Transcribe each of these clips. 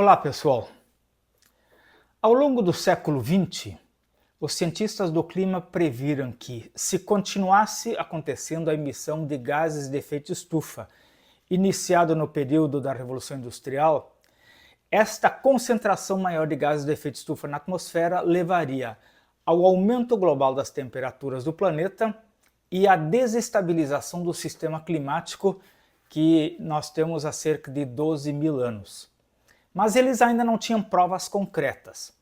Olá, pessoal! Ao longo do século XX, os cientistas do clima previram que, se continuasse acontecendo a emissão de gases de efeito estufa, iniciado no período da Revolução Industrial, esta concentração maior de gases de efeito estufa na atmosfera levaria ao aumento global das temperaturas do planeta e à desestabilização do sistema climático que nós temos há cerca de 12 mil anos. Mas eles ainda não tinham provas concretas.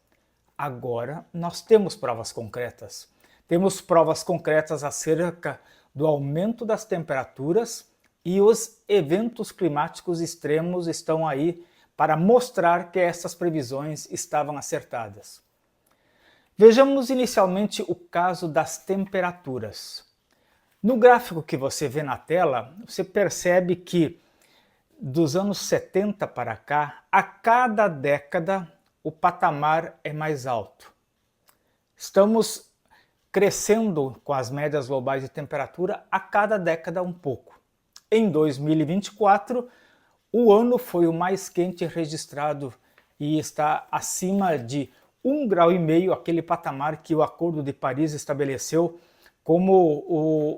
Agora nós temos provas concretas. Temos provas concretas acerca do aumento das temperaturas e os eventos climáticos extremos estão aí para mostrar que essas previsões estavam acertadas. Vejamos inicialmente o caso das temperaturas. No gráfico que você vê na tela, você percebe que dos anos 70 para cá, a cada década o patamar é mais alto. Estamos crescendo com as médias globais de temperatura a cada década um pouco. Em 2024, o ano foi o mais quente registrado e está acima de 1,5 graus, aquele patamar que o Acordo de Paris estabeleceu como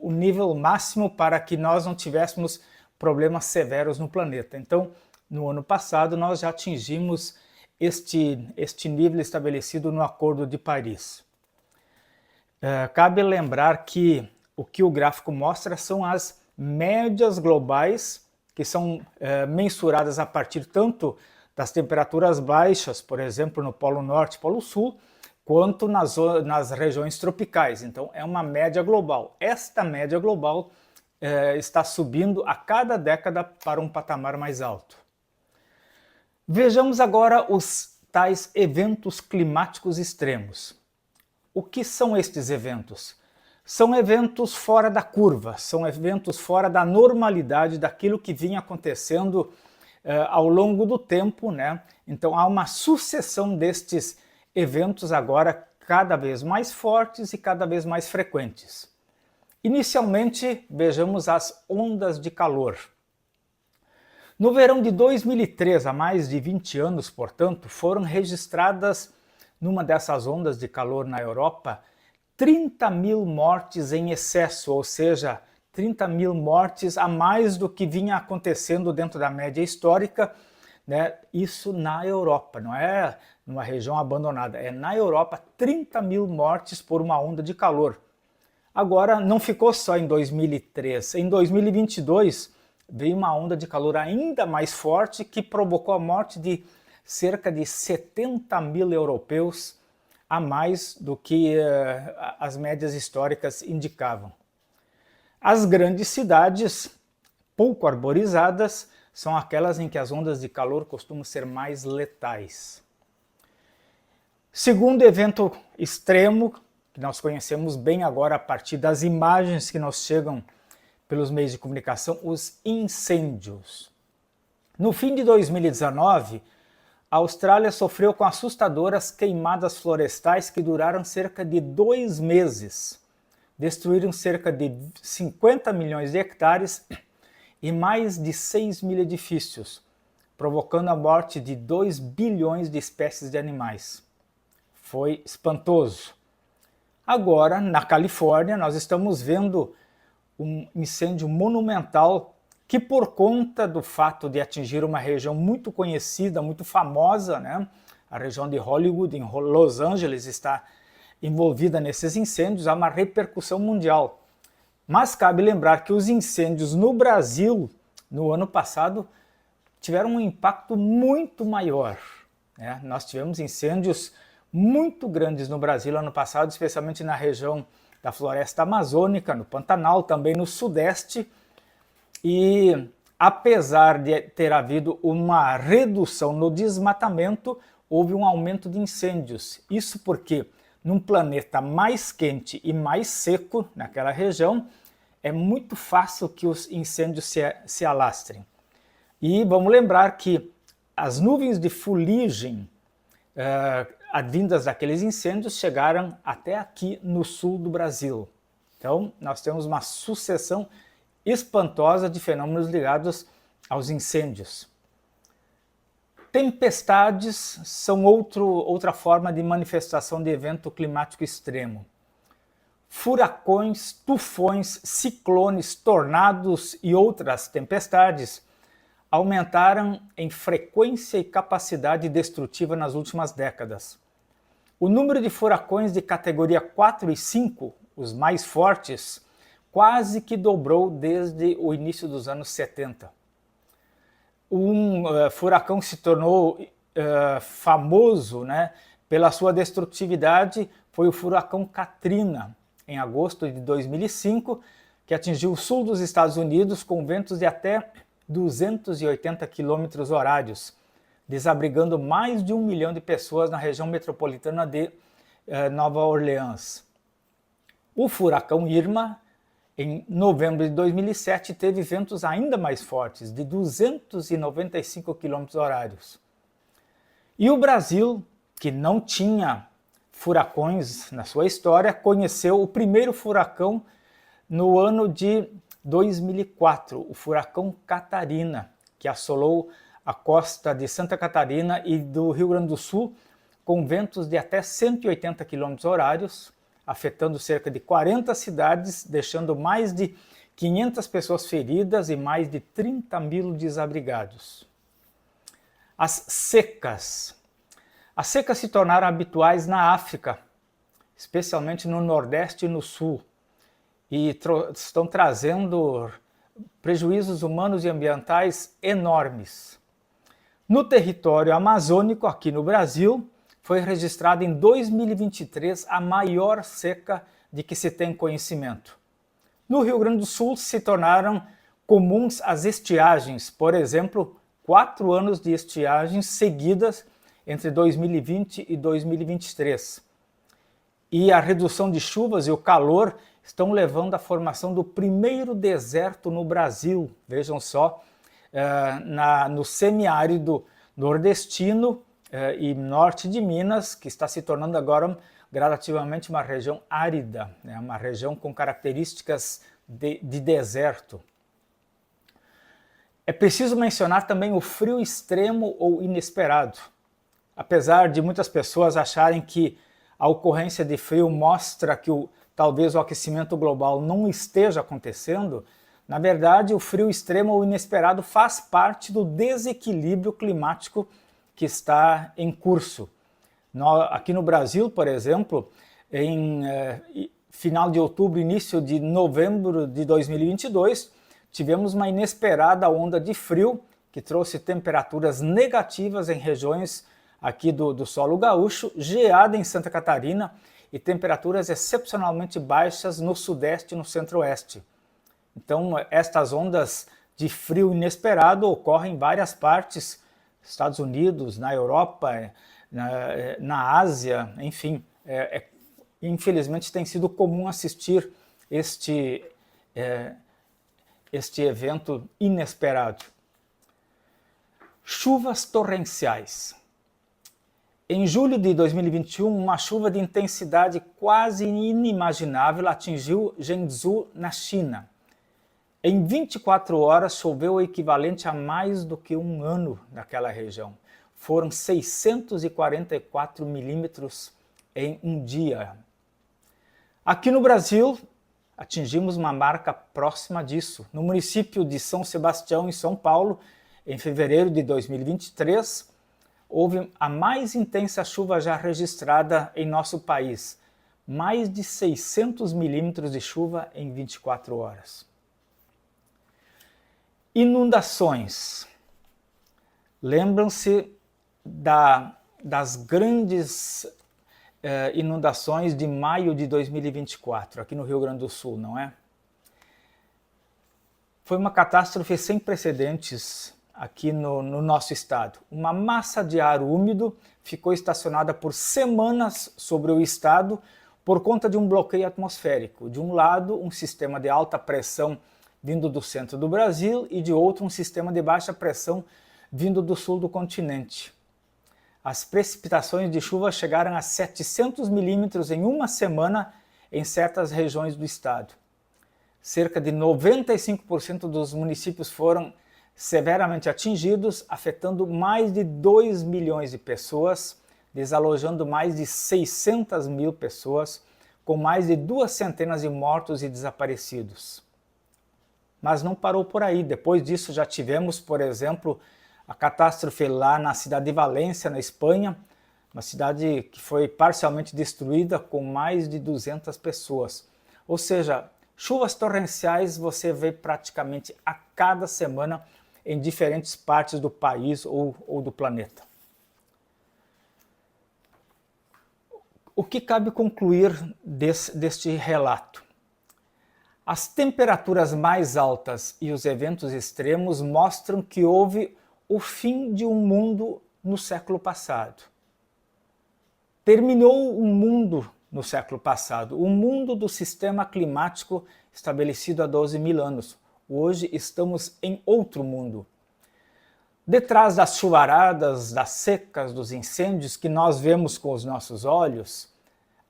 o nível máximo para que nós não tivéssemos problemas severos no planeta. Então, no ano passado, nós já atingimos este nível estabelecido no Acordo de Paris. Cabe lembrar que o que o gráfico mostra são as médias globais, que são mensuradas a partir tanto das temperaturas baixas, por exemplo, no Polo Norte e Polo Sul, quanto nas regiões tropicais. Então, é uma média global. Esta média global está subindo a cada década para um patamar mais alto. Vejamos agora os tais eventos climáticos extremos. O que são estes eventos? São eventos fora da curva, são eventos fora da normalidade daquilo que vinha acontecendo ao longo do tempo, né? Então há uma sucessão destes eventos agora cada vez mais fortes e cada vez mais frequentes. Inicialmente, vejamos as ondas de calor. No verão de 2003, há mais de 20 anos, portanto, foram registradas, numa dessas ondas de calor na Europa, 30 mil mortes em excesso, ou seja, 30 mil mortes a mais do que vinha acontecendo dentro da média histórica, né? Isso na Europa, não é numa região abandonada, é na Europa, 30 mil mortes por uma onda de calor. Agora, não ficou só em 2003. Em 2022, veio uma onda de calor ainda mais forte que provocou a morte de cerca de 70 mil europeus, a mais do que as médias históricas indicavam. As grandes cidades, pouco arborizadas, são aquelas em que as ondas de calor costumam ser mais letais. Segundo evento extremo, que nós conhecemos bem agora a partir das imagens que nos chegam pelos meios de comunicação, os incêndios. No fim de 2019, a Austrália sofreu com assustadoras queimadas florestais que duraram cerca de 2 meses. Destruíram cerca de 50 milhões de hectares e mais de 6 mil edifícios, provocando a morte de 2 bilhões de espécies de animais. Foi espantoso. Agora, na Califórnia, nós estamos vendo um incêndio monumental que, por conta do fato de atingir uma região muito conhecida, muito famosa, né? A região de Hollywood, em Los Angeles, está envolvida nesses incêndios, há uma repercussão mundial. Mas cabe lembrar que os incêndios no Brasil, no ano passado, tiveram um impacto muito maior, né? Nós tivemos incêndios muito grandes no Brasil ano passado, especialmente na região da floresta amazônica, no Pantanal, também no Sudeste, e apesar de ter havido uma redução no desmatamento, houve um aumento de incêndios. Isso porque num planeta mais quente e mais seco naquela região, é muito fácil que os incêndios se alastrem. E vamos lembrar que as nuvens de fuligem advindas daqueles incêndios chegaram até aqui no sul do Brasil. Então, nós temos uma sucessão espantosa de fenômenos ligados aos incêndios. Tempestades são outra forma de manifestação de evento climático extremo. Furacões, tufões, ciclones, tornados e outras tempestades aumentaram em frequência e capacidade destrutiva nas últimas décadas. O número de furacões de categoria 4 e 5, os mais fortes, quase que dobrou desde o início dos anos 70. Um furacão se tornou famoso, né, pela sua destrutividade foi o furacão Katrina, em agosto de 2005, que atingiu o sul dos Estados Unidos com ventos de até 280 km/h, desabrigando mais de 1 milhão de pessoas na região metropolitana de Nova Orleans. O furacão Irma, em novembro de 2007, teve ventos ainda mais fortes, de 295 km/h. E o Brasil, que não tinha furacões na sua história, conheceu o primeiro furacão no ano de 2004, o furacão Catarina, que assolou a costa de Santa Catarina e do Rio Grande do Sul, com ventos de até 180 km/h, afetando cerca de 40 cidades, deixando mais de 500 pessoas feridas e mais de 30 mil desabrigados. As secas. As secas se tornaram habituais na África, especialmente no Nordeste e no Sul, e estão trazendo prejuízos humanos e ambientais enormes. No território amazônico, aqui no Brasil, foi registrada em 2023 a maior seca de que se tem conhecimento. No Rio Grande do Sul se tornaram comuns as estiagens, por exemplo, 4 anos de estiagens seguidas entre 2020 e 2023. E a redução de chuvas e o calor estão levando à formação do primeiro deserto no Brasil, vejam só, no semiárido nordestino e norte de Minas, que está se tornando agora gradativamente uma região árida, né, uma região com características de deserto. É preciso mencionar também o frio extremo ou inesperado. Apesar de muitas pessoas acharem que a ocorrência de frio mostra que talvez o aquecimento global não esteja acontecendo, na verdade o frio extremo ou inesperado faz parte do desequilíbrio climático que está em curso. Aqui no Brasil, por exemplo, em final de outubro, início de novembro de 2022, tivemos uma inesperada onda de frio que trouxe temperaturas negativas em regiões aqui do solo gaúcho, geada em Santa Catarina e temperaturas excepcionalmente baixas no sudeste e no centro-oeste. Então, estas ondas de frio inesperado ocorrem em várias partes, Estados Unidos, na Europa, na Ásia, enfim. Infelizmente tem sido comum assistir este evento inesperado. Chuvas torrenciais. Em julho de 2021, uma chuva de intensidade quase inimaginável atingiu Zhengzhou, na China. Em 24 horas choveu o equivalente a mais do que um ano naquela região. Foram 644 milímetros em um dia. Aqui no Brasil, atingimos uma marca próxima disso. No município de São Sebastião, em São Paulo, em fevereiro de 2023, houve a mais intensa chuva já registrada em nosso país. Mais de 600 milímetros de chuva em 24 horas. Inundações. Lembram-se das grandes inundações de maio de 2024, aqui no Rio Grande do Sul, não é? Foi uma catástrofe sem precedentes aqui no nosso estado. Uma massa de ar úmido ficou estacionada por semanas sobre o estado por conta de um bloqueio atmosférico. De um lado, um sistema de alta pressão vindo do centro do Brasil e de outro, um sistema de baixa pressão vindo do sul do continente. As precipitações de chuva chegaram a 700 milímetros em uma semana em certas regiões do estado. Cerca de 95% dos municípios foram severamente atingidos, afetando mais de 2 milhões de pessoas, desalojando mais de 600 mil pessoas, com mais de 2 centenas de mortos e desaparecidos. Mas não parou por aí. Depois disso já tivemos, por exemplo, a catástrofe lá na cidade de Valência, na Espanha, uma cidade que foi parcialmente destruída com mais de 200 pessoas. Ou seja, chuvas torrenciais você vê praticamente a cada semana em diferentes partes do país ou do planeta. O que cabe concluir deste relato? As temperaturas mais altas e os eventos extremos mostram que houve o fim de um mundo no século passado. Terminou um mundo no século passado, o mundo do sistema climático estabelecido há 12 mil anos. Hoje estamos em outro mundo. Detrás das chuvaradas, das secas, dos incêndios que nós vemos com os nossos olhos,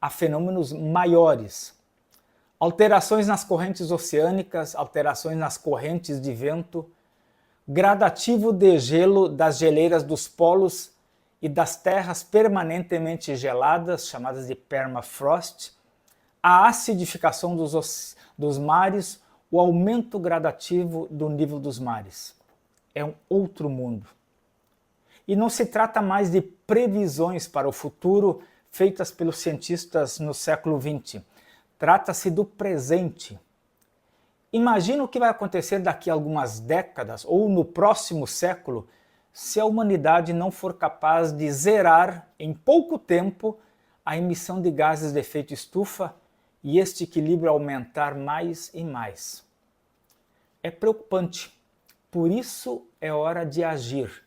há fenômenos maiores. Alterações nas correntes oceânicas, alterações nas correntes de vento, gradativo degelo das geleiras dos polos e das terras permanentemente geladas, chamadas de permafrost, a acidificação dos mares, o aumento gradativo do nível dos mares. É um outro mundo. E não se trata mais de previsões para o futuro feitas pelos cientistas no século XX. Trata-se do presente. Imagina o que vai acontecer daqui a algumas décadas ou no próximo século se a humanidade não for capaz de zerar em pouco tempo a emissão de gases de efeito estufa e este equilíbrio aumentar mais e mais. É preocupante. Por isso é hora de agir.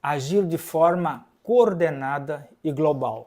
Agir de forma coordenada e global.